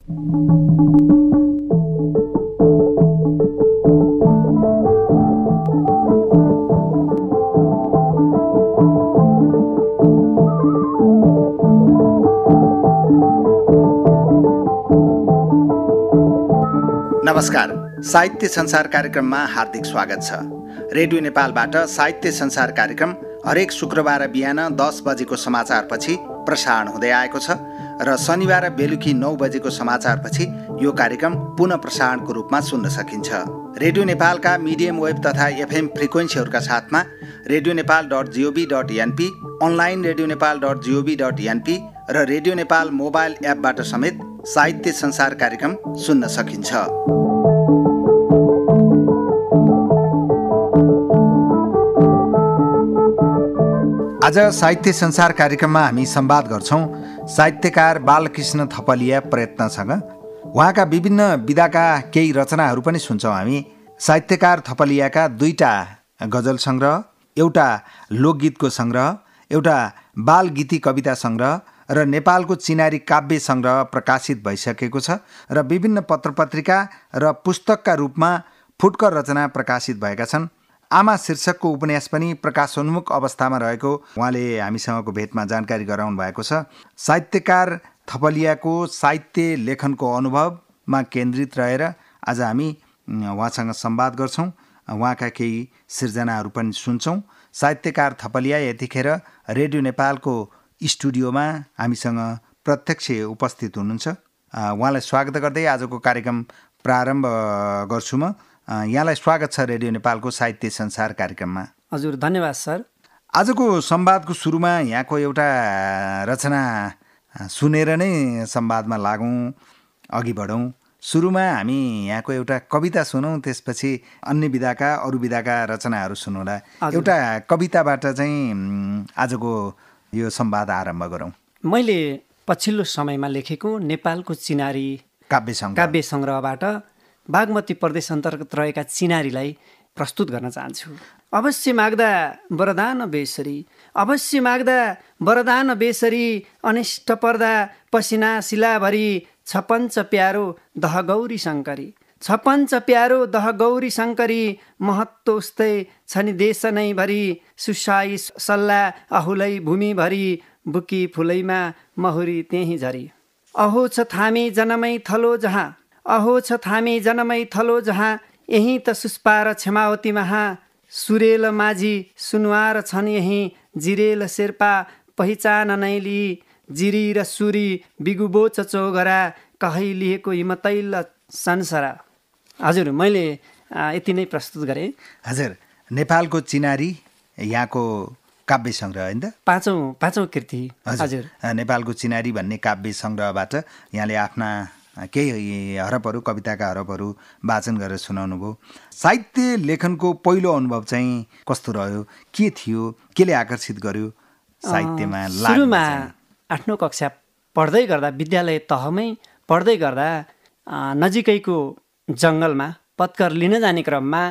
नमस्कार, साहित्य संसार कार्यक्रममा हार्दिक स्वागत छ। रेडियो नेपालबाट साहित्य संसार कार्यक्रम हरेक शुक्रबार बिहान 10 बजेको समाचारपछि प्रसारण हुँदै आएको छ र शनिबार बेलुकी 9 बजेको समाचारपछि यो कार्यक्रम पुनः प्रसारणको रूपमा सुन्न सकिन्छ। रेडियो नेपालका मिडियम वेब तथा एफएम फ्रिक्वेन्सीहरूका साथमा redionepal.gov.np, अनलाइन redionepal.gov.np र रेडियो नेपाल मोबाइल एपबाट समेत साहित्य संसार कार्यक्रम सुन्न सकिन्छ। आज साहित्य संसार कार्यक्रममा हामी संवाद गर्छौं साहित्यकार बालकृष्ण थपलिया प्रयत्नसँग। उहाँका विभिन्न विधाका केही रचनाहरू पनि सुन्छौं हामी। साहित्यकार थपलियाका 2टा गजल संग्रह, एउटा लोकगीतको संग्रह, एउटा बालगीती कविता संग्रह र नेपालको चिनारी काव्य संग्रह प्रकाशित भइसकेको छ र विभिन्न पत्रपत्रिका र पुस्तकका रूपमा फुटकर रचना प्रकाशित भएका छन्। आमा शीर्षकको उपन्यास पनि प्रकाशोन्मुख अवस्थामा रहेको उहाँले हामीसँगको भेटमा जानकारी गराउनु भएको छ। साहित्यकार थपलियाको साहित्य लेखनको अनुभवमा केन्द्रित रहेर आज हामी उहाँसँग संवाद गर्छौं, उहाँका केही सिर्जनाहरू पनि सुन्छौं। साहित्यकार थपलिया यतिखेर रेडियो नेपालको स्टुडियोमा हामीसँग प्रत्यक्ष उपस्थित हुनुहुन्छ। उहाँलाई स्वागत गर्दै आजको कार्यक्रम प्रारम्भ गर्छु म। यहाँलाई स्वागत छ रेडियो नेपालको साहित्य संसार कार्यक्रममा। हजुर, धन्यवाद सर। आजको संवादको सुरुमा यहाँको एउटा रचना सुनेर नै संवादमा लागौँ, अघि बढौँ। सुरुमा हामी यहाँको एउटा कविता सुनौँ, त्यसपछि अन्य विधाका अरू विधाका रचनाहरू सुनौँला। एउटा कविताबाट चाहिँ आजको यो संवाद आरम्भ गरौँ। मैले पछिल्लो समयमा लेखेको नेपालको चिनारी काव्य सङ्ग्रहबाट बागमती प्रदेश अन्तर्गत रहेका चिनारीलाई प्रस्तुत गर्न चाहन्छु। अवश्य माग्दा वरदान बेसरी, अवश्य माग्दा वरदान बेसरी, अनिष्ट पर्दा पसिना शिलाभरि, छपञ्च प्यारो दह गौरी शङ्करी, छपञ्च प्यारो दह गौरी शङ्करी, महत्त्व उस्तै छ नि देश नै भरी, सुसाई सल्लाह अहुलै भूमिभरि, बुकी फुलैमा महुरी त्यही झरी। अहो छ थामी जनमै थलो जहाँ, अहो छ थामी जनमै थलो जहाँ, यही त सुस्पार क्षमावती महा, सुरेल माझी सुनवार छन् यही, जिरेल शेर्पा पहिचान नै ली, जिरी र सुरी बिगुबोच चौगरा, कहै लिएको हिमतैल संसारा। हजुर, मैले यति नै प्रस्तुत गरेँ। हजुर, नेपालको चिनारी यहाँको काव्य सङ्ग्रह होइन त? पाँचौँ कृति। हजुर, नेपालको चिनारी भन्ने काव्य सङ्ग्रहबाट यहाँले आफ्ना केही हरफहरू, कविताका हरफहरू वाचन गरेर सुनाउनु भयो। साहित्य लेखनको पहिलो अनुभव चाहिँ कस्तो रह्यो? के थियो? केले आकर्षित गर्यो साहित्यमा? सुरुमा 8औं कक्षा पढ्दै गर्दा, विद्यालय तहमै पढ्दै गर्दा नजिकैको जङ्गलमा पत्कर लिन जाने क्रममा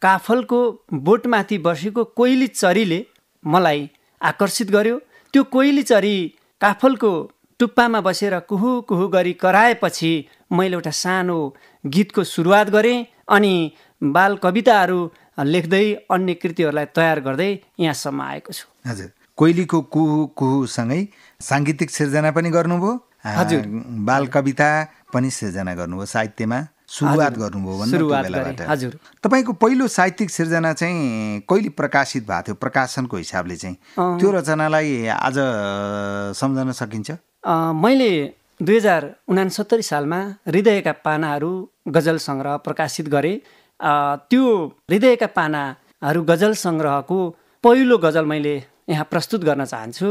काफलको बोटमाथि बसेको कोइली चरीले मलाई आकर्षित गर्यो। त्यो कोइली चरी काफलको टुप्पामा बसेर कुहु कुहु गरी कराएपछि मैले एउटा सानो गीतको सुरुवात गरेँ अनि बाल कविताहरू लेख्दै अन्य कृतिहरूलाई तयार गर्दै यहाँसम्म आएको छु। हजुर, कोइलीको कुहु कुहुसँगै साङ्गीतिक सिर्जना पनि गर्नुभयो। हजुर, बाल कविता पनि सिर्जना गर्नुभयो, साहित्यमा सुरुवात गर्नुभयो भन्नु। हजुर, तपाईँको पहिलो साहित्यिक सिर्जना चाहिँ कहिले प्रकाशित भएको थियो प्रकाशनको हिसाबले चाहिँ? त्यो रचनालाई आज सम्झन सकिन्छ? मैले 2069 सालमा हृदयका पानाहरू गजल सङ्ग्रह प्रकाशित गरेँ। त्यो हृदयका पानाहरू गजल सङ्ग्रहको पहिलो गजल मैले यहाँ प्रस्तुत गर्न चाहन्छु।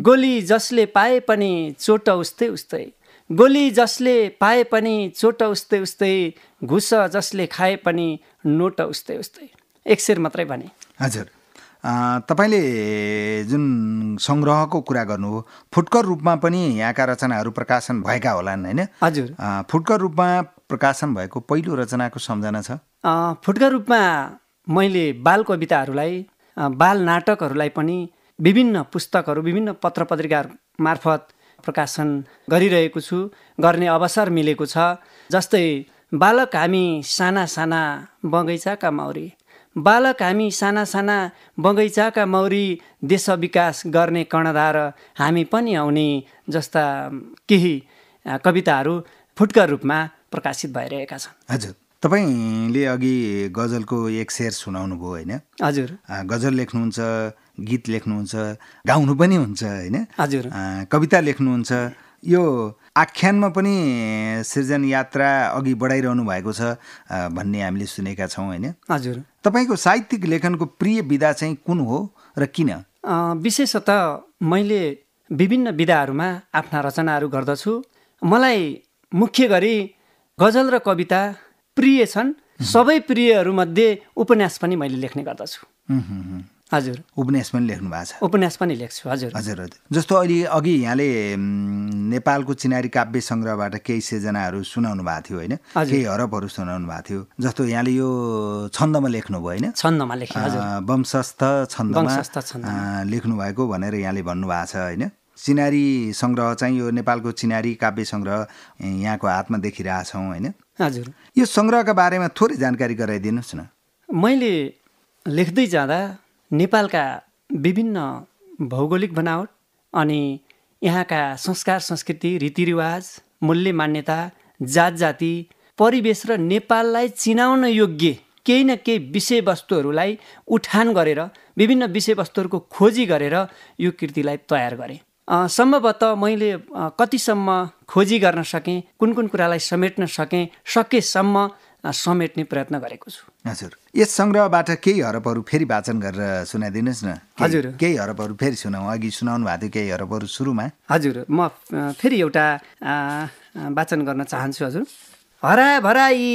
गोली जसले पाए पनि चोट उस्तै उस्तै, गोली जसले पाए पनि चोट उस्तै उस्तै, घुस जसले खाए पनि नोट उस्तै उस्तै। एक शेर मात्रै भने। हजुर, तपाईँले जुन सङ्ग्रहको कुरा गर्नुभयो, फुटकर रूपमा पनि यहाँका रचनाहरू प्रकाशन भएका होलान् होइन? हजुर, फुटकर रूपमा प्रकाशन भएको पहिलो रचनाको सम्झना छ? फुटकर रूपमा मैले बाल कविताहरूलाई, बाल नाटकहरूलाई पनि विभिन्न पुस्तकहरू, विभिन्न पत्र पत्रिकाहरू मार्फत प्रकाशन गरिरहेको छु, गर्ने अवसर मिलेको छ। जस्तै बालक हामी साना साना बगैँचाका मौरी, बालक हामी साना साना बगैँचाका मौरी, देश विकास गर्ने कर्णधार हामी पनि आउने जस्ता केही कविताहरू फुटकर रूपमा प्रकाशित भइरहेका छन्। हजुर, तपाईँले अघि गजलको एक शेर सुनाउनु भयो होइन? हजुर। गजल लेख्नुहुन्छ, गीत लेख्नुहुन्छ, गाउनु पनि हुन्छ होइन? हजुर। कविता लेख्नुहुन्छ, यो आख्यानमा पनि सृजन यात्रा अघि बढाइरहनु भएको छ भन्ने हामीले सुनेका छौँ होइन? हजुर। तपाईँको साहित्यिक लेखनको प्रिय विधा चाहिँ कुन हो र किन? विशेषतः मैले विभिन्न विधाहरूमा आफ्ना रचनाहरू गर्दछु। मलाई मुख्य गरी गजल र कविता प्रिय छन्। सबै प्रियहरूमध्ये उपन्यास पनि मैले लेख्ने गर्दछु। हजुर। उपन्यास पनि लेख्नु भएको छ? उपन्यास पनि लेख्छु। हजुर। हजुर हजुर। जस्तो अहिले अघि यहाँले नेपालको चिनारी काव्य सङ्ग्रहबाट केही सिर्जनाहरू सुनाउनु भएको थियो होइन? केही हरफहरू सुनाउनु भएको थियो। जस्तो यहाँले यो छन्दमा लेख्नुभयो होइन? छन्दमा लेख्नु। हजुर। वंशस्थ छन्दमा लेख्नु भएको भनेर यहाँले भन्नुभएको छ होइन? चिनारी सङ्ग्रह चाहिँ यो नेपालको चिनारी काव्य सङ्ग्रह यहाँको हातमा देखिरहेछौँ होइन? हजुर। यो सङ्ग्रहका बारेमा थोरै जानकारी गराइदिनुहोस् न। मैले लेख्दै जाँदा नेपालका विभिन्न भौगोलिक बनावट अनि यहाँका संस्कार संस्कृति रीतिरिवाज मूल्य मान्यता जात जाति परिवेश र नेपाललाई चिनाउन योग्य केही न केही विषयवस्तुहरूलाई उठान गरेर विभिन्न विषयवस्तुहरूको खोजी गरेर यो कृतिलाई तयार गरेँ। सम्भवतः मैले कतिसम्म खोजी गर्न सकेँ, कुन कुन कुरालाई समेट्न सकेसम्म समेट्ने प्रयत्न गरेको छु। हजुर। यस सङ्ग्रहबाट केही हरफहरू फेरि वाचन गरेर सुनाइदिनुहोस् न। हजुर। केही हरफहरू फेरि सुनाउँ। अघि सुनाउनु भएको थियो केही हरफहरू सुरुमा। हजुर, म फेरि एउटा वाचन गर्न चाहन्छु। हजुर। हराभरा यी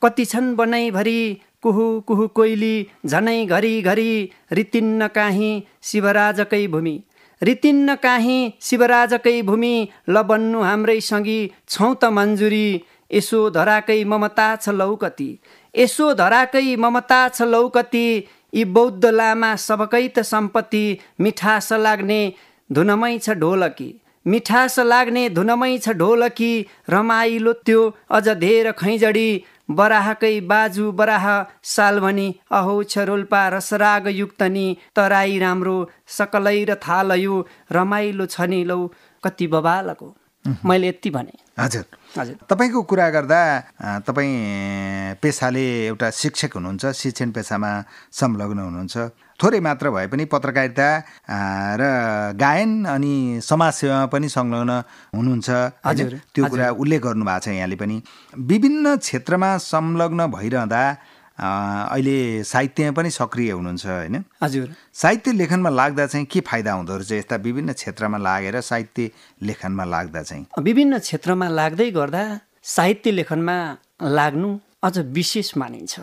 कति छन् बनाइभरि, कुहु कुहु कोइली झनै घरि घरि, रितिन्न काहीँ शिवराजकै भूमि, रितिन्न काहीँ शिवराजकै भूमि, ल बन्नु हाम्रै सँगी छौँ त मन्जुरी, यसो धराकै ममता छ लौकती, यसो धराकै ममता छ लौकती, यी बौद्ध लामा सबकै त सम्पत्ति, मिठास लाग्ने धुनमै छ ढोलकी, मिठास लाग्ने धुनमै छ ढोलकी, रमाइलो त्यो अझ धेर खैजडी, बराहकै बाजु बराह सालभनी, अहो छ रोल्पा रसराग युक्तनी, तराई राम्रो सकलै र थालयो, रमाइलो छ नि लौ कति बबालको। मैले यति भने। हजुर। हजुर। तपाईँको कुरा गर्दा तपाईँ पेसाले एउटा शिक्षक हुनुहुन्छ, शिक्षण पेसामा संलग्न हुनुहुन्छ। थोरै मात्र भए पनि पत्रकारिता र गायन अनि समाजसेवामा पनि संलग्न हुनुहुन्छ। हजुर। त्यो कुरा उल्लेख गर्नुभएको छ यहाँले पनि। विभिन्न क्षेत्रमा संलग्न भइरहँदा अहिले साहित्यमा पनि सक्रिय हुनुहुन्छ होइन? हजुर। साहित्य लेखनमा लाग्दा चाहिँ के फाइदा हुँदो रहेछ यस्ता विभिन्न क्षेत्रमा लागेर साहित्य लेखनमा लाग्दा चाहिँ? विभिन्न क्षेत्रमा लाग्दै गर्दा साहित्य लेखनमा लाग्नु अझ विशेष मानिन्छ।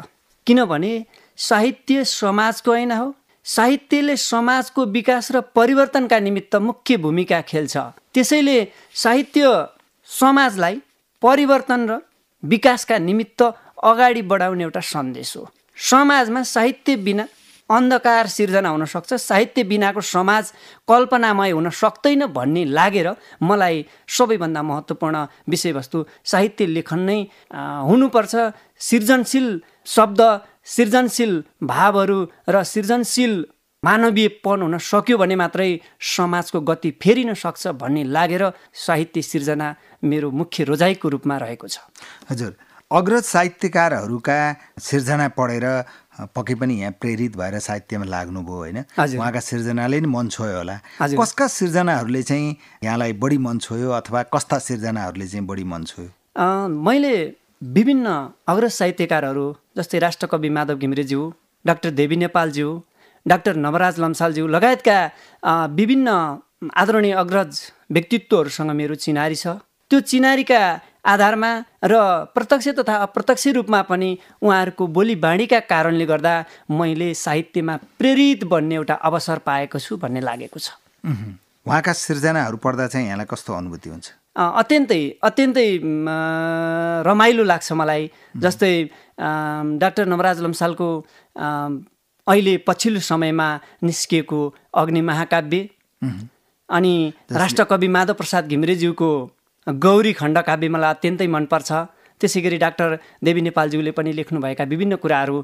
किनभने साहित्य समाजको ऐना हो। साहित्यले समाजको विकास र परिवर्तनका निमित्त मुख्य भूमिका खेल्छ। त्यसैले साहित्य समाजलाई परिवर्तन र विकासका निमित्त अगाडि बढाउने एउटा सन्देश हो। समाजमा साहित्य बिना अन्धकार सिर्जना हुन सक्छ, साहित्य बिनाको समाज कल्पनामय हुन सक्दैन भन्ने लागेर मलाई सबैभन्दा महत्त्वपूर्ण विषयवस्तु साहित्य लेखन नै हुनुपर्छ। सृजनशील शब्द, सृजनशील भावहरू र सृजनशील मानवीयपन हुन सक्यो भने मात्रै समाजको गति फेरिन सक्छ भन्ने लागेर साहित्य सिर्जना मेरो मुख्य रोजाइको रूपमा रहेको छ। हजुर। अग्रज साहित्यकारहरूका सिर्जना पढेर पक्कै पनि यहाँ प्रेरित भएर साहित्यमा लाग्नुभयो होइन? उहाँका सिर्जनाले नि मन छोयो होला। कसका सिर्जनाहरूले चाहिँ यहाँलाई बढी मन छोयो अथवा कस्ता सिर्जनाहरूले चाहिँ बढी मन छोयो? मैले विभिन्न अग्रज साहित्यकारहरू जस्तै राष्ट्रकवि माधव घिमिरेज्यू, डाक्टर देवी नेपालज्यू, डाक्टर नवराज लम्सालज्यू लगायतका विभिन्न आदरणीय अग्रज व्यक्तित्वहरूसँग मेरो चिनारी छ। त्यो चिनारीका आधारमा र प्रत्यक्ष तथा अप्रत्यक्ष रूपमा पनि उहाँहरूको बोली बाणीका कारणले गर्दा मैले साहित्यमा प्रेरित बन्ने एउटा अवसर पाएको छु भन्ने लागेको छ। उहाँका सिर्जनाहरू पढ्दा चाहिँ यहाँलाई कस्तो अनुभूति हुन्छ? अत्यन्तै रमाइलो लाग्छ मलाई। जस्तै डाक्टर नवराज लम्सालको अहिले पछिल्लो समयमा निस्किएको अग्नि महाकाव्य, अनि राष्ट्रकवि माधव प्रसाद घिमिरेज्यूको गौरी खण्ड काव्य मलाई अत्यन्तै मनपर्छ। त्यसै गरी डाक्टर देवी नेपालज्यूले पनि लेख्नुभएका विभिन्न कुराहरू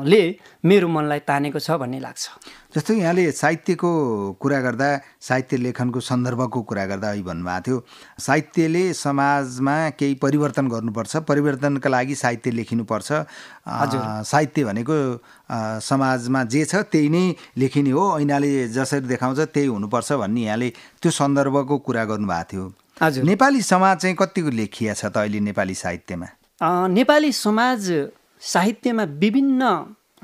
ले मेरो मनलाई तानेको छ भन्ने लाग्छ। जस्तो यहाँले साहित्यको कुरा गर्दा, साहित्य लेखनको सन्दर्भको कुरा गर्दा अहिले भन्नुभएको थियो साहित्यले समाजमा केही परिवर्तन गर्नुपर्छ, परिवर्तनका लागि साहित्य लेखिनुपर्छ। साहित्य भनेको समाजमा जे छ त्यही नै लेखिने हो, ऐनाले जसरी देखाउँछ त्यही हुनुपर्छ भन्ने यहाँले त्यो सन्दर्भको कुरा गर्नुभएको थियो। हजुर, नेपाली समाज चाहिँ कतिको लेखिया छ त अहिले नेपाली साहित्यमा? नेपाली समाज साहित्यमा विभिन्न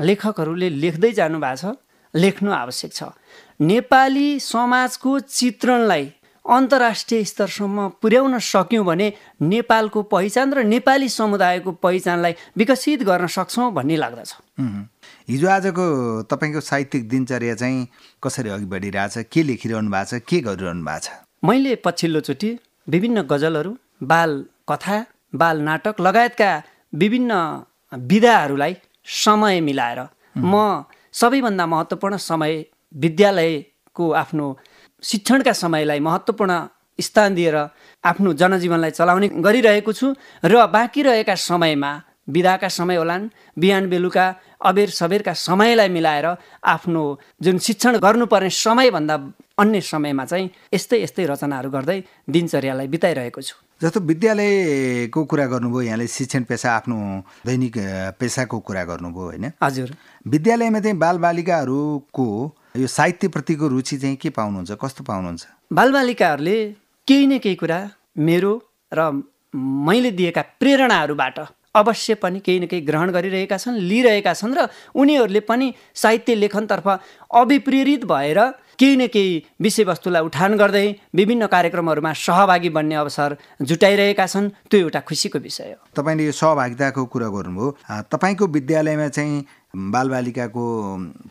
लेखकहरूले लेख्दै जानु भएको छ, लेख्नु आवश्यक छ। नेपाली समाजको चित्रणलाई अन्तर्राष्ट्रिय स्तरसम्म पुर्याउन सक्यौँ भने नेपालको पहिचान र नेपाली समुदायको पहिचानलाई विकसित गर्न सक्छौँ भन्ने लाग्दछ। हिजो आजको तपाईँको साहित्यिक दिनचर्या चाहिँ कसरी अघि बढिरहेछ? के लेखिरहनु भएको छ, के गरिरहनु भएको छ? मैले पछिल्लोचोटि विभिन्न गजलहरू, बाल कथा, बाल नाटक लगायतका विभिन्न विधाहरूलाई समय मिलाएर म सबैभन्दा महत्त्वपूर्ण समय विद्यालयको आफ्नो शिक्षणका समयलाई महत्त्वपूर्ण स्थान दिएर आफ्नो जनजीवनलाई चलाउने गरिरहेको छु र बाँकी रहेका समयमा बिदाका समय होलान्, बिहान बेलुका अबेर सबेरका समयलाई मिलाएर आफ्नो जुन शिक्षण गर्नुपर्ने समयभन्दा अन्य समयमा चाहिँ यस्तै रचनाहरू गर्दै दिनचर्यालाई बिताइरहेको छु। जस्तो विद्यालयको कुरा गर्नुभयो, यहाँले शिक्षण पेसा आफ्नो दैनिक पेसाको कुरा गर्नुभयो होइन? हजुर, विद्यालयमा चाहिँ बालबालिकाहरूको यो साहित्यप्रतिको रुचि चाहिँ के पाउनुहुन्छ, कस्तो पाउनुहुन्छ? बालबालिकाहरूले केही न केही कुरा मेरो र मैले दिएका प्रेरणाहरूबाट अवश्य पनि केही न केही ग्रहण गरिरहेका छन्, लिइरहेका छन् र उनीहरूले पनि साहित्य लेखनतर्फ अभिप्रेरित भएर केही न केही विषयवस्तुलाई उठान गर्दै विभिन्न कार्यक्रमहरूमा सहभागी बन्ने अवसर जुटाइरहेका छन्। त्यो एउटा खुसीको विषय हो। तपाईँले यो सहभागिताको कुरा गर्नुभयो, तपाईँको विद्यालयमा चाहिँ बालबालिकाको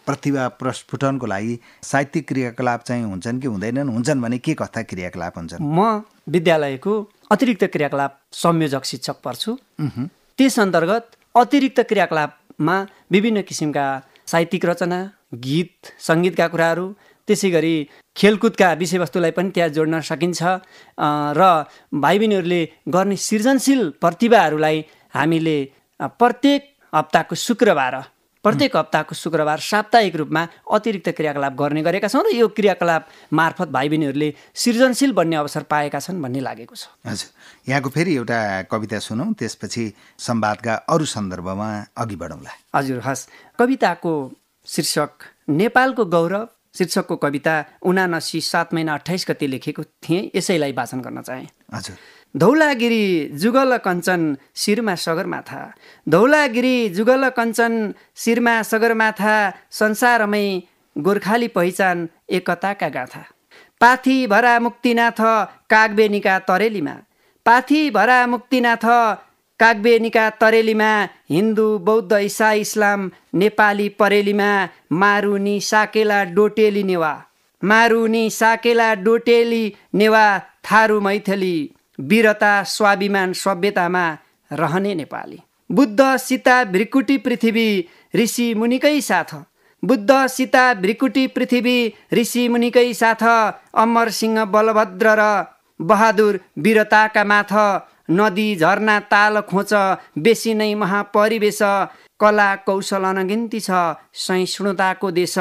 प्रतिभा प्रस्फुटनको लागि साहित्यिक क्रियाकलाप चाहिँ हुन्छन् कि हुँदैनन्? हुन्छन् भने के कस्ता क्रियाकलाप हुन्छन्? म विद्यालयको अतिरिक्त क्रियाकलाप संयोजक शिक्षक पर्छु। त्यस अन्तर्गत अतिरिक्त क्रियाकलापमा विभिन्न किसिमका साहित्यिक रचना, गीत, सङ्गीतका कुराहरू, त्यसै गरी खेलकुदका विषयवस्तुलाई पनि त्यहाँ जोड्न सकिन्छ र भाइ बहिनीहरूले गर्ने सृजनशील प्रतिभाहरूलाई हामीले प्रत्येक हप्ताको शुक्रबार साप्ताहिक रूपमा अतिरिक्त क्रियाकलाप गर्ने गरेका छौँ र यो क्रियाकलाप मार्फत भाइ बहिनीहरूले सृजनशील बन्ने अवसर पाएका छन् भन्ने लागेको छ। हजुर, यहाँको फेरि एउटा कविता सुनौँ, त्यसपछि संवादका अरू सन्दर्भमा अघि बढौँला। हजुर, हस्। कविताको शीर्षक नेपालको गौरव शीर्षकको कविता 79 7 महिना 28 गते लेखेको थिएँ, यसैलाई वाचन गर्न चाहेँ। हजुर। धौलागिरी जुगल कञ्चन शिरमा सगरमाथा, धौलागिरी जुगल कञ्चन शिरमा सगरमाथा, संसारमै गोर्खाली पहिचान एकताका गाथा। पाथी भरा मुक्तिनाथ कागबेनीका तरेलीमा, पाथी भरा मुक्तिनाथ कागबेनीका तरेलीमा, हिन्दू बौद्ध इसाई इस्लाम नेपाली परेलीमा, मारुनी साकेला डोटेली नेवा, मारुनी साकेला डोटेली नेवा, थारू मैथिली वीरता स्वाभिमान सभ्यतामा रहने नेपाली। बुद्ध सीता भ्रिकुटी पृथ्वी ऋषि मुनिकै साथ, बुद्ध सीता भ्रिकुटी पृथ्वी ऋषि मुनिकै साथ, अमर सिंह बलभद्र र बहादुर वीरताका माथ, नदी झरना ताल खोच बेसी नै महापरिवेश, कला कौशल अनगिन्ती छ सहिष्णुताको देश।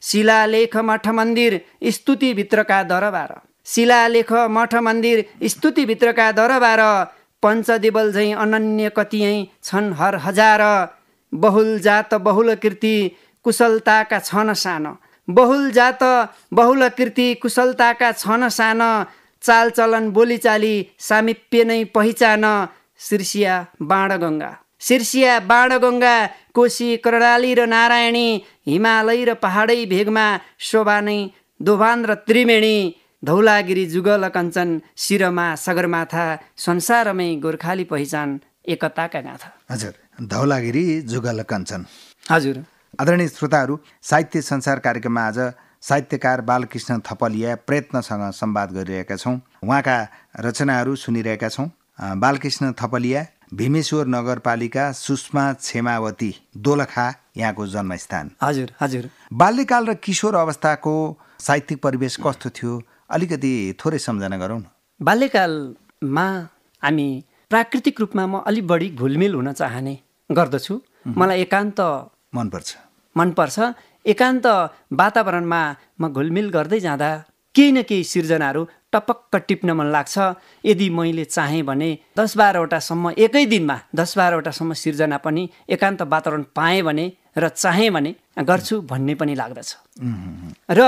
शिलालेख मठ मन्दिर स्तुतिभित्रका दरबार, शिलालेख मठ मन्दिर स्तुतिभित्रका दरबार, पञ्चदेवल झैँ अनन्य कतियैँ छन् हर हजार। बहुल जात बहुल कृति कुशलताका छन् सान, बहुल जात बहुल कृति कुशलताका छन् सान, चालचलन बोलीचाली सामिप्य नै पहिचान। शीर्षिया बाणगङ्गा, शीर्षिया बाणगङ्गा, कोशी कर्णाली र नारायणी, हिमालय र पहाडै भेगमा शोभा नै दोभान र त्रिवेणी। धौलागिरी जुगल कञ्चन शिरमा सगरमाथा, संसारमै गोर्खाली पहिचान एकताका गाथा। हजुर, धौलागिरी जुगल कञ्चन। हजुर। आदरणीय श्रोताहरू, साहित्य संसार कार्यक्रममा आज साहित्यकार बालकृष्ण थपलिया प्रयत्नसँग संवाद गरिरहेका छौँ। उहाँका रचनाहरू सुनिरहेका छौँ। बालकृष्ण थपलिया भीमेश्वर नगरपालिका सुषमा क्षेमावती दोलखा यहाँको जन्मस्थान। हजुर हजुर। बाल्यकाल र किशोर अवस्थाको साहित्यिक परिवेश कस्तो थियो अलिकति थोरै सम्झना गरौँ न। बाल्यकालमा हामी प्राकृतिक रूपमा म अलि बढी घुलमिल हुन चाहने गर्दछु। मलाई एकान्त मनपर्छ। एकान्त वातावरणमा म घुलमिल गर्दै जाँदा केही न केही सिर्जनाहरू टपक्क टिप्न मन लाग्छ। यदि मैले चाहेँ भने 10-12वटासम्म एकै दिनमा 10-12वटासम्म सिर्जना पनि एकान्त वातावरण पाएँ भने र चाहेँ भने गर्छु भन्ने पनि लाग्दछ। र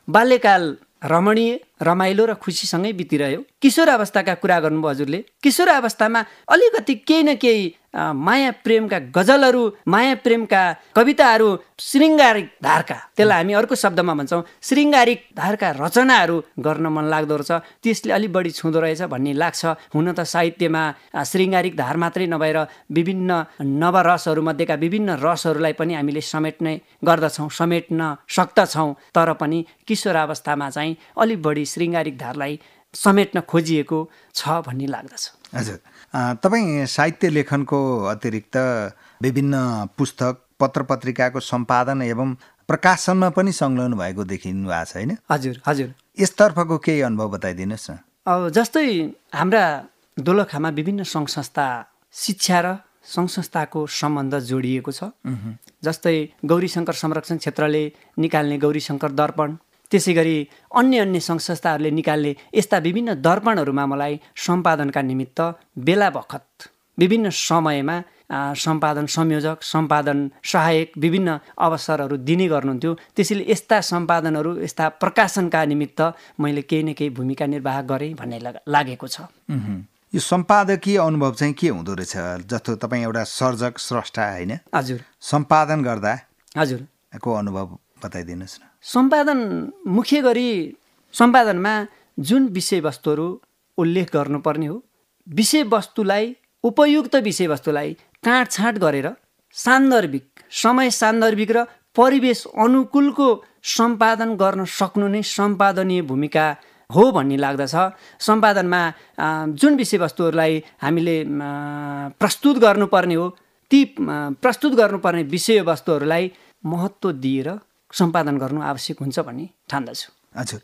बाल्यकाल रमणीय रमाइलो र खुसीसँगै बितिरह्यो। किशोर अवस्थाका कुरा गर्नुभयो हजुरले। किशोर अवस्थामा अलिकति केही न केही माया प्रेमका गजलहरू, माया प्रेमका कविताहरू, श्रृङ्गारिक धारका, त्यसलाई हामी अर्को शब्दमा भन्छौँ श्रृङ्गारिक धारका रचनाहरू गर्न मन लाग्दो रहेछ। त्यसले अलिक बढी छुँदो रहेछ भन्ने लाग्छ। हुन त साहित्यमा श्रृङ्गारिक धार मात्रै नभएर विभिन्न नवरसहरूमध्येका विभिन्न रसहरूलाई पनि हामीले समेट्ने गर्दछौँ, समेट्न सक्दछौँ। तर पनि किशोर अवस्थामा चाहिँ अलिक बढी श्रृङ्गारिक धारलाई समेट्न खोजिएको छ भन्ने लाग्दछ। हजुर, तपाईँ साहित्य लेखनको अतिरिक्त विभिन्न पुस्तक पत्र पत्रिकाको सम्पादन एवं प्रकाशनमा पनि संलग्न भएको देखिनु भएको छ होइन? हजुर हजुर। यसतर्फको केही अनुभव बताइदिनुहोस् न। अब जस्तै हाम्रा दोलखामा विभिन्न सङ्घ संस्था, शिक्षा र सङ्घ संस्थाको सम्बन्ध जोडिएको छ। जस्तै गौरीशङ्कर संरक्षण क्षेत्रले निकाल्ने गौरीशङ्कर दर्पण, त्यसै गरी अन्य सङ्घ संस्थाहरूले निकाल्ने यस्ता विभिन्न दर्पणहरूमा मलाई सम्पादनका निमित्त बेला बखत विभिन्न समयमा सम्पादन संयोजक, सम्पादन सहायक विभिन्न अवसरहरू दिने गर्नुहुन्थ्यो। त्यसैले यस्ता सम्पादनहरू, यस्ता प्रकाशनका निमित्त मैले केही न केही भूमिका निर्वाह गरेँ भन्ने लागेको छ। यो सम्पादकीय अनुभव चाहिँ के हुँदो रहेछ? जस्तो तपाईँ एउटा सर्जक स्रष्टा होइन? हजुर। सम्पादन गर्दा हजुरको अनुभव बताइदिनुहोस् न। सम्पादन मुख्य गरी सम्पादनमा जुन विषयवस्तुहरू उल्लेख गर्नुपर्ने हो, विषयवस्तुलाई, उपयुक्त विषयवस्तुलाई काँटछाँट गरेर सान्दर्भिक, समय सान्दर्भिक र परिवेश अनुकूलको सम्पादन गर्न सक्नु नै सम्पादनीय भूमिका हो भन्ने लाग्दछ। सम्पादनमा जुन विषयवस्तुहरूलाई हामीले प्रस्तुत गर्नुपर्ने हो, ती प्रस्तुत गर्नुपर्ने विषयवस्तुहरूलाई महत्त्व दिएर सम्पादन गर्नु आवश्यक हुन्छ भन्ने ठान्दछु। हजुर,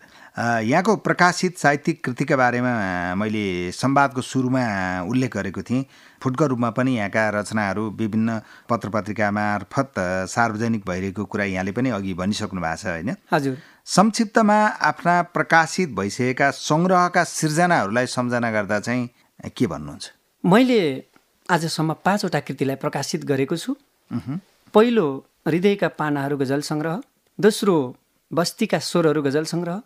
यहाँको प्रकाशित साहित्यिक कृतिका बारेमा मैले संवादको सुरुमा उल्लेख गरेको थिएँ। फुटकर रूपमा पनि यहाँका रचनाहरू विभिन्न पत्र पत्रिका मार्फत सार्वजनिक भइरहेको कुरा यहाँले पनि अघि भनिसक्नु भएको छ होइन? हजुर। संक्षिप्तमा आफ्ना प्रकाशित भइसकेका सङ्ग्रहका सिर्जनाहरूलाई सम्झना गर्दा चाहिँ के भन्नुहुन्छ? मैले आजसम्म 5वटा कृतिलाई प्रकाशित गरेको छु। पहिलो हृदयका पानाहरू गजल सङ्ग्रह, दोस्रो बस्तीका स्वरहरू गजल सङ्ग्रह,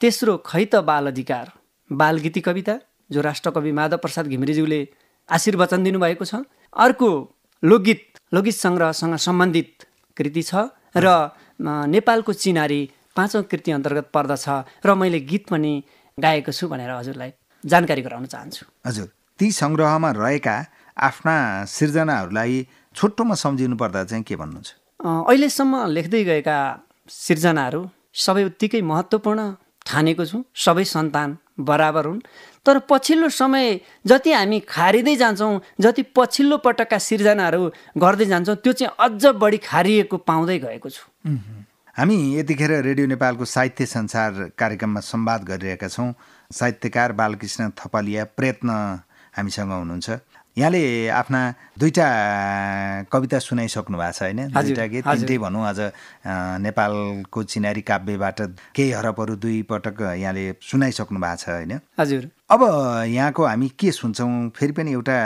तेस्रो खै त बाल अधिकार बालगीति कविता जो राष्ट्रकवि माधव प्रसाद घिमिरेज्यूले आशीर्वचन दिनुभएको छ, अर्को लोकगीत सङ्ग्रहसँग सम्बन्धित कृति छ र नेपालको चिनारी 5औं कृति अन्तर्गत पर्दछ र मैले गीत पनि गाएको छु भनेर हजुरलाई जानकारी गराउन चाहन्छु। हजुर, ती सङ्ग्रहमा रहेका आफ्ना सिर्जनाहरूलाई छोटोमा सम्झिनु पर्दा चाहिँ के भन्नुहुन्छ? अहिलेसम्म लेख्दै गएका सिर्जनाहरू सबै उत्तिकै महत्त्वपूर्ण ठानेको छु। सबै सन्तान बराबर हुन्। तर पछिल्लो समय जति हामी खारिँदै जान्छौँ, जति पछिल्लो पटकका सिर्जनाहरू गर्दै जान्छौँ, त्यो चाहिँ अझ बढी खारिएको पाउँदै गएको छु। हामी यतिखेर रेडियो नेपालको साहित्य संसार कार्यक्रममा संवाद गरिरहेका छौँ। साहित्यकार बालकृष्ण थपलिया प्रयत्न हामीसँग हुनुहुन्छ। यहाँले आफ्ना 2टा कविता सुनाइसक्नु भएको छ होइन? 2टा गीत, 3टै भनौँ। आज नेपालको चिनारी काव्यबाट केही हरफहरू 2 पटक यहाँले सुनाइसक्नु भएको छ होइन? हजुर। अब यहाँको हामी के सुन्छौँ? फेरि पनि एउटा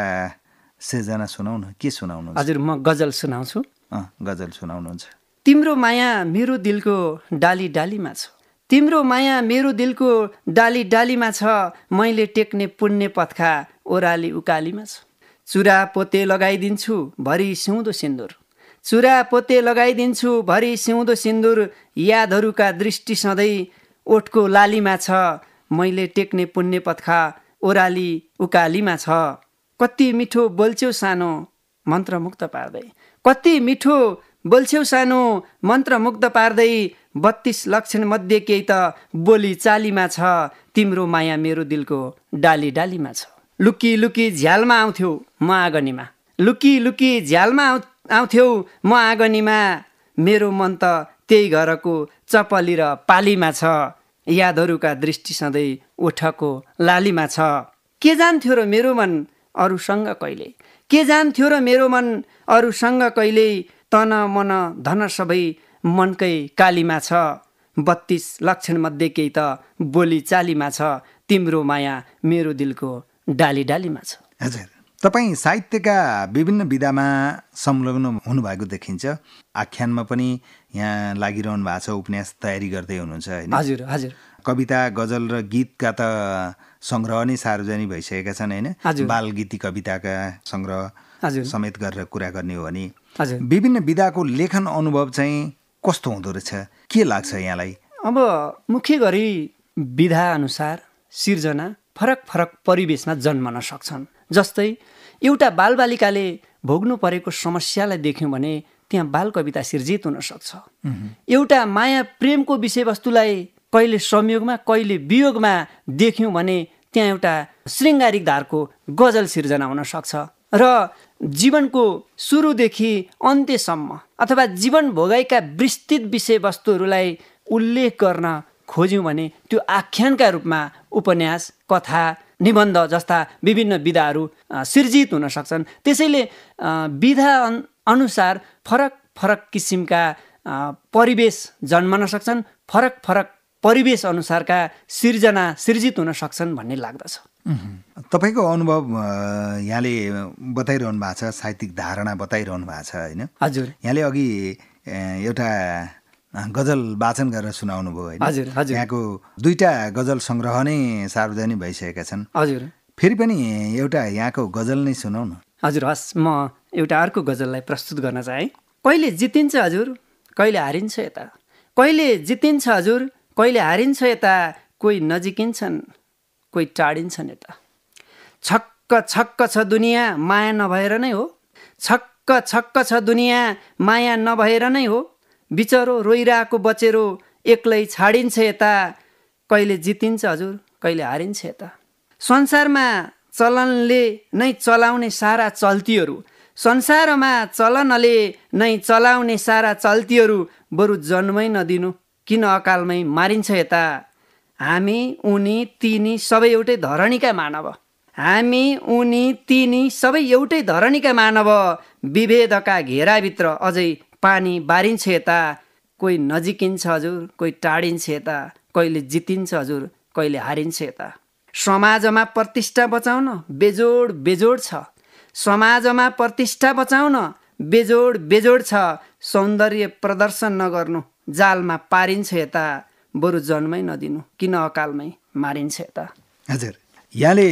सिर्जना सुनाउ न। के सुनाउनु? हजुर, म गजल सुनाउँछु। गजल सुनाउनुहुन्छ। तिम्रो माया मेरो दिलको डाली डालीमा छ, तिम्रो माया मेरो दिलको डाली डालीमा छ, मैले टेक्ने पुण्य पथका ओराली उकालीमा छ। चुरा पोते लगाइदिन्छु भरि सिउँदो सिन्दुर, चुरा पोते लगाइदिन्छु भरि सिउँदो सिन्दुर, यादहरूका दृष्टि सधैँ ओठको लालीमा छ, मैले टेक्ने पुण्य पथका ओराली उकालीमा छ। कति मिठो बोल्छौ सानो मन्त्रमुक्त पार्दै, कति मिठो बोल्छौ सानो मन्त्रमुग्ध पार्दै, 32 लक्षण मध्ये केही त बोली चालीमा छ, तिम्रो माया मेरो दिलको डाली डालीमा छ। लुकी लुकी झ्यालमा आउँथ्यौ म आँगनीमा, लुकी लुकी झ्यालमा आउँथ्यौ म आँगनीमा, मेरो मन त त्यही घरको चपली र पालीमा छ, यादहरूका दृष्टि सधैँ ओठको लालीमा छ। के जान्थ्यो र मेरो मन अरूसँग कहिले, के जान्थ्यो र मेरो मन अरूसँग कहिले, तन मन धन सबै मनकै कालीमा छ, 32 लक्षण मध्ये केही त बोली चालीमा छ, तिम्रो माया मेरो दिलको डाली डालीमा छ। हजुर, तपाईँ साहित्यका विभिन्न विधामा संलग्न हुनुभएको देखिन्छ। आख्यानमा पनि यहाँ लागिरहनु भएको छ, उपन्यास तयारी गर्दै हुनुहुन्छ होइन? हजुर हजुर। कविता, गजल र गीतका त सङ्ग्रह नै सार्वजनिक भइसकेका छन् होइन? बाल गीती कविताका सङ्ग्रह समेत गरेर कुरा गर्ने हो भने विभिन्न विधाको लेखन अनुभव चाहिँ कस्तो हुँदो रहेछ, के लाग्छ यहाँलाई? अब मुख्य गरी विधा अनुसार सिर्जना फरक फरक परिवेशमा जन्मन सक्छन्। जस्तै एउटा बालबालिकाले भोग्नु परेको समस्यालाई देख्यौँ भने त्यहाँ बाल कविता सिर्जित हुन सक्छ। एउटा माया प्रेमको विषयवस्तुलाई कहिले संयोगमा कहिले वियोगमा देख्यौँ भने त्यहाँ एउटा शृङ्गारिक धारको गजल सिर्जना हुन सक्छ। र जीवनको सुरुदेखि अन्त्यसम्म अथवा जीवन भोगाइका विस्तृत विषयवस्तुहरूलाई उल्लेख गर्न खोज्यौँ भने त्यो आख्यानका रूपमा उपन्यास, कथा, निबन्ध जस्ता विभिन्न विधाहरू सिर्जित हुन सक्छन्। त्यसैले विधा अनुसार फरक फरक किसिमका परिवेश जन्मन सक्छन्, फरक फरक परिवेश अनुसारका सिर्जना सिर्जित हुन सक्छन् भन्ने लाग्दछ। तपाईँको अनुभव यहाँले बताइरहनु भएको छ, साहित्यिक धारणा बताइरहनु भएको छ होइन? हजुर। यहाँले अघि एउटा गजल वाचन गरेर सुनाउनु भयो होइन? हजुर हजुर। यहाँको 2टा गजल सङ्ग्रह नै सार्वजनिक भइसकेका छन्। हजुर। फेरि पनि एउटा यहाँको गजल नै सुनाउ न। हजुर, हस्, म एउटा अर्को गजललाई प्रस्तुत गर्न चाहेँ। कहिले जितिन्छ हजुर, कहिले हारिन्छ यता, कहिले जितिन्छ हजुर, कहिले हारिन्छ यता, कोही नजिकिन्छन् कोही टाढिन्छन् यता। छक्क छक्क छ दुनियाँ माया नभएर नै हो, छक्क छक्क छ दुनियाँ माया नभएर नै हो, बिचरो रोइरहेको बचेरो एक्लै छाडिन्छ यता, कहिले जितिन्छ हजुर कहिले हारिन्छ यता। संसारमा चलनले नै चलाउने सारा चल्तीहरू, संसारमा चलनले नै चलाउने सारा चल्तीहरू, बरु जन्मै नदिनु किन अकालमै मारिन्छ यता। हामी उनी तिनी सबै एउटै धरणीका मानव, हामी उनी तिनी सबै एउटै धरणीका मानव, विभेदका घेराभित्र अझै पानी बारिन्छ यता, कोही नजिकिन्छ हजुर कोही टाढिन्छ यता, कहिले जितिन्छ हजुर कहिले हारिन्छ यता। समाजमा प्रतिष्ठा बचाउन बेजोड बेजोड छ, समाजमा प्रतिष्ठा बचाउन बेजोड बेजोड छ, सौन्दर्य प्रदर्शन नगर्नु जालमा पारिन्छ यता, बरु जन्मै नदिनु किन अकालमै मारिन्छ यता। हजुर, यहाँले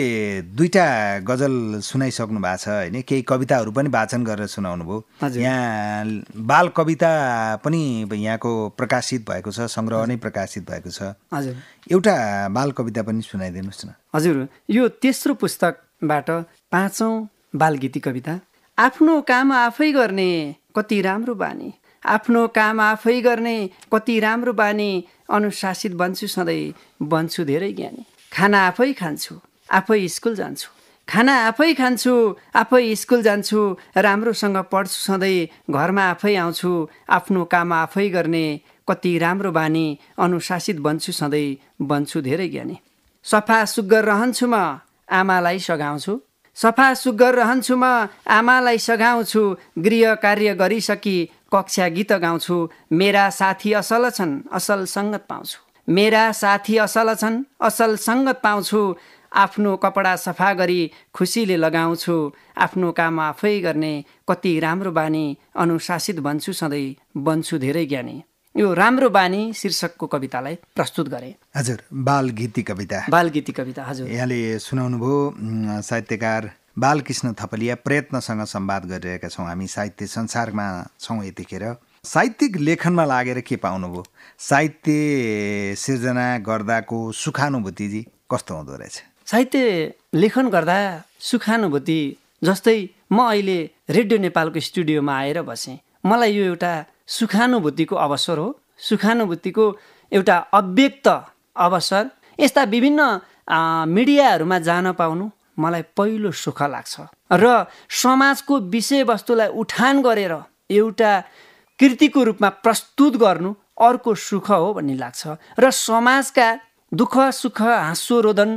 2टा गजल सुनाइसक्नु भएको छ होइन? केही कविताहरू पनि वाचन गरेर सुनाउनु भयो। यहाँ बाल कविता पनि यहाँको प्रकाशित भएको छ, सङ्ग्रह नै प्रकाशित भएको छ। हजुर, एउटा बाल कविता पनि सुनाइदिनुहोस् न। हजुर, यो तेस्रो पुस्तकबाट 5औं बालगीती कविता। आफ्नो काम आफै गर्ने कति राम्रो बानी, आफ्नो काम आफै गर्ने कति राम्रो बानी, अनुशासित बन्छु सधैँ बन्छु धेरै ज्ञानी, खाना आफै खान्छु आफै स्कुल जान्छु, खाना आफै खान्छु आफै स्कुल जान्छु, राम्रोसँग पढ्छु सधैँ घरमा आफै आउँछु, आफ्नो काम आफै गर्ने कति राम्रो बानी, अनुशासित बन्छु सधैँ बन्छु धेरै ज्ञानी। सफा सुग्घर रहन्छु म आमालाई सघाउँछु, सफा सुग्घर रहन्छु म आमालाई सघाउँछु, गृह कार्य गरिसकी कक्षा गीत गाउँछु, मेरा साथी असल छन् असल सङ्गत पाउँछु, मेरा साथी असल छन् असल सङ्गत पाउँछु, आफ्नो कपडा सफा गरी खुसीले लगाउँछु, आफ्नो काम आफै गर्ने कति राम्रो बानी, अनुशासित बन्छु सधैँ बन्छु धेरै ज्ञानी। यो राम्रो बानी शीर्षकको कवितालाई प्रस्तुत गरे। हजुर, बालगीती कविता। बालगीती कविता, हजुर। यहाँले सुनाउनु भयो। साहित्यकार बालकृष्ण थपलिया प्रयत्नसँग संवाद गरिरहेका छौँ हामी। साहित्य संसारमा छौँ यतिखेर। साहित्यिक लेखनमा लागेर के पाउनुभयो? साहित्य सिर्जना गर्दाको सुखानुभूति कस्तो हुँदो रहेछ? साहित्य लेखन गर्दा सुखानुभूति जस्तै म अहिले रेडियो नेपालको स्टुडियोमा आएर बसेँ, मलाई यो एउटा सुखानुभूतिको अवसर हो, सुखानुभूतिको एउटा अव्यक्त अवसर। यस्ता विभिन्न मिडियाहरूमा जान पाउनु मलाई पहिलो सुख लाग्छ र समाजको विषयवस्तुलाई उठान गरेर एउटा कृतिको रूपमा प्रस्तुत गर्नु अर्को सुख हो भन्ने लाग्छ र समाजका दुःख सुख हाँसो रोदन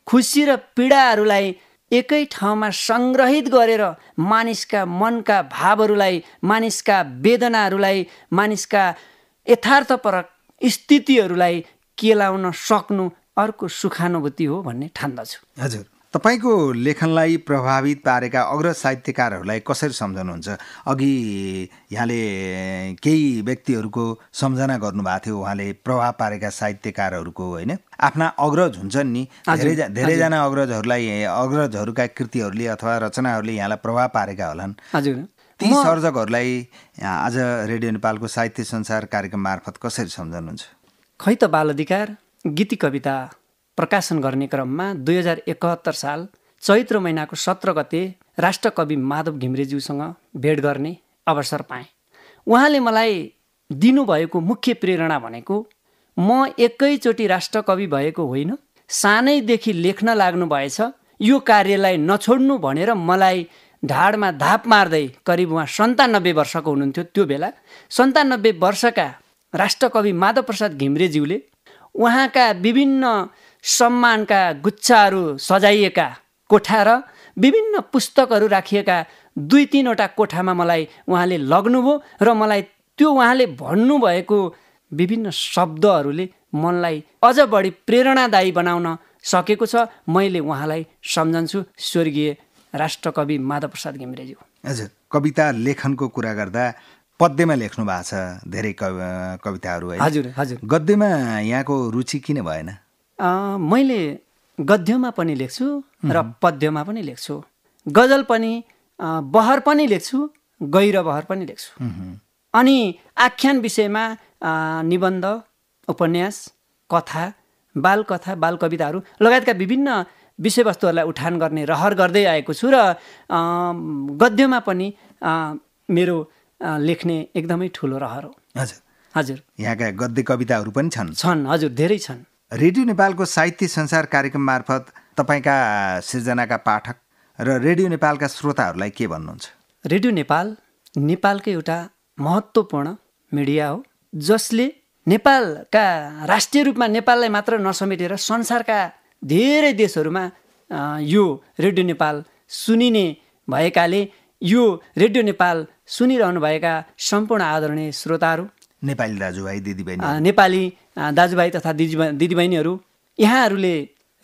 खुसी र पीडाहरूलाई एकै ठाउँमा सङ्ग्रहित गरेर मानिसका मनका भावहरूलाई मानिसका वेदनाहरूलाई मानिसका यथार्थपरक स्थितिहरूलाई केलाउन सक्नु अर्को सुखानुभूति हो भन्ने ठान्दछु। हजुर, तपाईँको लेखनलाई प्रभावित पारेका अग्रज साहित्यकारहरूलाई कसरी सम्झनुहुन्छ? अघि यहाँले केही व्यक्तिहरूको सम्झना गर्नुभएको थियो, उहाँले प्रभाव पारेका साहित्यकारहरूको, होइन? आफ्ना अग्रज हुन्छन् नि, धेरैजना अग्रजहरूका कृतिहरूले अथवा रचनाहरूले यहाँलाई प्रभाव पारेका होलान्। हजुर, ती सर्जकहरूलाई आज रेडियो नेपालको साहित्य संसार कार्यक्रम मार्फत कसरी सम्झनुहुन्छ? खै त बाल अधिकार गीति कविता प्रकाशन गर्ने क्रममा 2071 साल चैत्र महिनाको 17 गते राष्ट्रकवि माधव घिमिरेज्यूसँग भेट गर्ने अवसर पाएँ। उहाँले मलाई दिनुभएको मुख्य प्रेरणा भनेको म एकैचोटि राष्ट्रकवि भएको होइन, सानैदेखि लेख्न लाग्नु भएछ, यो कार्यलाई नछोड्नु भनेर मलाई ढाडमा धाप मार्दै, करिब उहाँ 97 वर्षको हुनुहुन्थ्यो त्यो बेला, 97 वर्षका राष्ट्रकवि माधव प्रसाद घिमिरेज्यूले उहाँका विभिन्न सम्मानका गुच्छाहरू सजाइएका कोठा र विभिन्न पुस्तकहरू राखिएका 2-3वटा कोठामा मलाई उहाँले लग्नुभयो र मलाई त्यो उहाँले भन्नुभएको विभिन्न शब्दहरूले मनलाई अझ बढी प्रेरणादायी बनाउन सकेको छ। मैले उहाँलाई सम्झन्छु, स्वर्गीय राष्ट्रकवि माधव प्रसाद घिमिरेज्यू। हजुर, कविता लेखनको कुरा गर्दा पद्यमा लेख्नु भएको छ धेरै कविताहरू, है? हजुर हजुर। गद्यमा यहाँको रुचि किन भएन? मैले गद्यमा पनि लेख्छु र पद्यमा पनि लेख्छु, गजल पनि, बहर पनि लेख्छु, गैर बहर पनि लेख्छु। अनि आख्यान विषयमा निबन्ध, उपन्यास, कथा, बालकथा, बालकविताहरू लगायतका विभिन्न विषयवस्तुहरूलाई उठान गर्ने रहर गर्दै आएको छु र गद्यमा पनि मेरो लेख्ने एकदमै ठुलो रहर हो। हजुर हजुर, यहाँका गद्य कविताहरू पनि छन्? हजुर, धेरै छन्। रेडियो नेपालको साहित्य संसार कार्यक्रम मार्फत तपाईँका सिर्जनाका पाठक र रेडियो नेपालका श्रोताहरूलाई के भन्नुहुन्छ? रेडियो नेपाल नेपालकै एउटा महत्त्वपूर्ण मिडिया हो, जसले नेपालका राष्ट्रिय रूपमा नेपाललाई मात्र नसमेटेर संसारका धेरै देशहरूमा यो रेडियो नेपाल सुनिने भएकाले यो रेडियो नेपाल सुनिरहनुभएका सम्पूर्ण आदरणीय श्रोताहरू, नेपाली दाजुभाइ दिदीबहिनी, नेपाली दाजुभाइ तथा दिदीबहिनीहरू, यहाँहरूले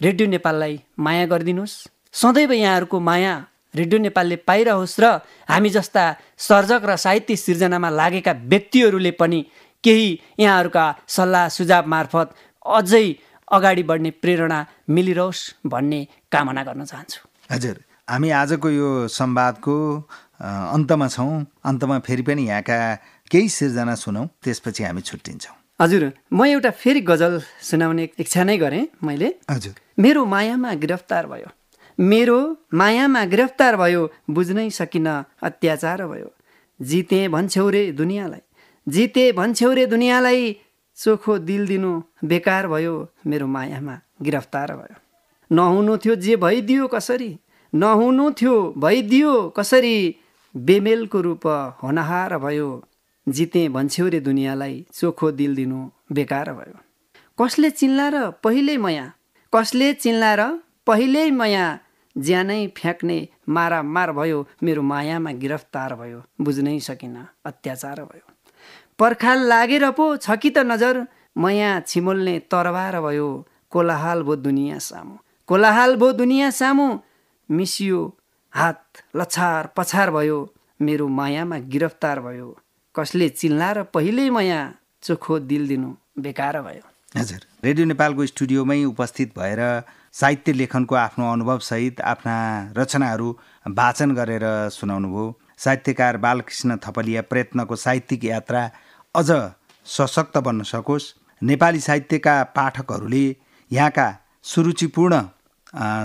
रेडियो नेपाललाई माया गरिदिनुहोस्। सदैव यहाँहरूको माया रेडियो नेपालले पाइरहोस् र हामी जस्ता सर्जक र साहित्य सिर्जनामा लागेका व्यक्तिहरूले पनि केही यहाँहरूका सल्लाह सुझाव मार्फत अझै अगाडि बढ्ने प्रेरणा मिलिरहोस् भन्ने कामना गर्न चाहन्छु। हजुर, हामी आजको यो संवादको अन्तमा छौँ। अन्तमा फेरि पनि यहाँका केही सिर्जना सुनौँ, त्यसपछि हामी छुट्टिन्छौँ। हजुर, म एउटा फेरि गजल सुनाउने इच्छा नै गरेँ मैले। हजुर। मेरो मायामा गिरफ्तार भयो, मेरो मायामा गिरफ्तार भयो, बुझ्नै सकिन अत्याचार भयो। जिते भन्छौ रे दुनियाँलाई, जिते भन्छौ रे दुनियाँलाई, चोखो दिल दिनु बेकार भयो, मेरो मायामा गिरफ्तार भयो। नहुनु थियो जे भइदियो कसरी, नहुनु थियो भइदियो कसरी, बेमेलको रूप होनहार भयो। जिते भन्छौ रे दुनियाँलाई, चोखो दिल दिनु बेकार भयो। कसले चिन्ला र पहिल्यै माया, कसले चिन्ला र पहिल्यै माया, ज्यानै फ्याँक्ने मारामार भयो, मेरो मायामा गिरफ्तार भयो, बुझ्नै सकिन अत्याचार भयो। पर्खाल लागेर पो छ कि त नजर, माया छिमोल्ने तरबार भयो, कोलाहाल भो दुनियाँ सामु, कोलाहाल भो दुनियाँ सामु, मिसियो हात लछार पछार भयो, मेरो मायामा गिरफ्तार भयो। कसले चिन्ला र पहिल्यै माया, चोखो दिल दिनु बेकार भयो। हजुर, रेडियो नेपालको स्टुडियोमै उपस्थित भएर साहित्य लेखनको आफ्नो अनुभवसहित आफ्ना रचनाहरू वाचन गरेर सुनाउनु भयो। साहित्यकार बालकृष्ण थपलिया प्रयत्नको साहित्यिक यात्रा अझ सशक्त बन्न सकोस्, नेपाली साहित्यका पाठकहरूले यहाँका सुरुचिपूर्ण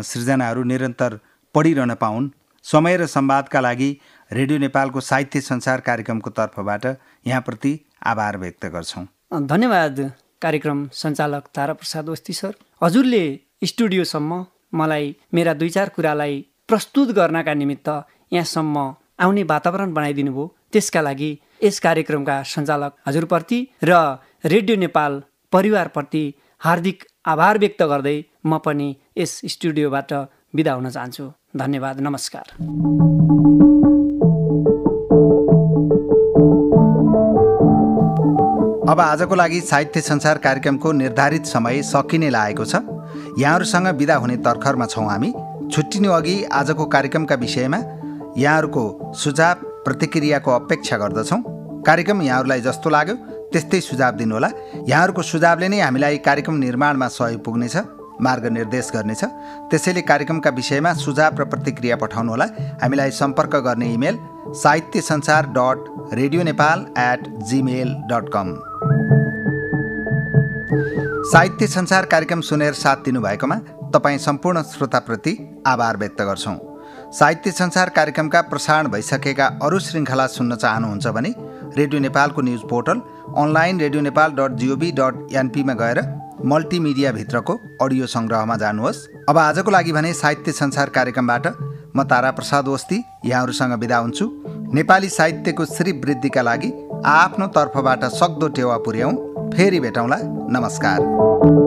सृजनाहरू निरन्तर पढिरहन पाउन्। समय र संवादका लागि रेडियो नेपालको साहित्य संसार कार्यक्रमको तर्फबाट यहाँप्रति आभार व्यक्त गर्छौँ। धन्यवाद कार्यक्रम सञ्चालक ताराप्रसाद ओस्ती सर। हजुरले स्टुडियोसम्म मलाई मेरा 2-4 कुरालाई प्रस्तुत गर्नका निमित्त यहाँसम्म आउने वातावरण बनाइदिनु भयो। त्यसका लागि यस कार्यक्रमका सञ्चालक हजुरप्रति र रेडियो नेपाल परिवारप्रति हार्दिक आभार व्यक्त गर्दै म पनि यस स्टुडियोबाट बिदा हुन चाहन्छु। धन्यवाद, नमस्कार। अब आजको लागि साहित्य संसार कार्यक्रमको निर्धारित समय सकिने लागेको छ। यहाँहरूसँग बिदा हुने तर्खरमा छौँ हामी। छुट्टिनु अघि आजको कार्यक्रमका विषयमा यहाँहरूको सुझाव प्रतिक्रियाको अपेक्षा गर्दछौँ। कार्यक्रम यहाँहरूलाई जस्तो लाग्यो त्यस्तै सुझाव दिनुहोला। यहाँहरूको सुझावले नै हामीलाई कार्यक्रम निर्माणमा सहयोग पुग्नेछ, मार्गनिर्देश गर्नेछ। त्यसैले कार्यक्रमका विषयमा सुझाव र प्रतिक्रिया पठाउनुहोला। हामीलाई सम्पर्क गर्ने इमेल sahitysansar.radionepal@gmail.com। साहित्य संसार कार्यक्रम सुनेर साथ दिनुभएकोमा तपाईँ सम्पूर्ण श्रोताप्रति आभार व्यक्त गर्छौँ। साहित्य संसार कार्यक्रमका प्रसारण भइसकेका अरू श्रृङ्खला सुन्न चाहनुहुन्छ भने रेडियो नेपालको न्युज पोर्टल अनलाइन radionepal.gov.np मा गएर मल्टिमिडियाभित्रको अडियो सङ्ग्रहमा जानुहोस्। अब आजको लागि भने साहित्य संसार कार्यक्रमबाट म तारा प्रसाद ओस्ती यहाँहरूसँग बिदा हुन्छु। नेपाली साहित्यको श्रीवृद्धिका लागि आफ्नो तर्फबाट सक्दो टेवा पुर्याउँ। फेरि भेटौँला। नमस्कार।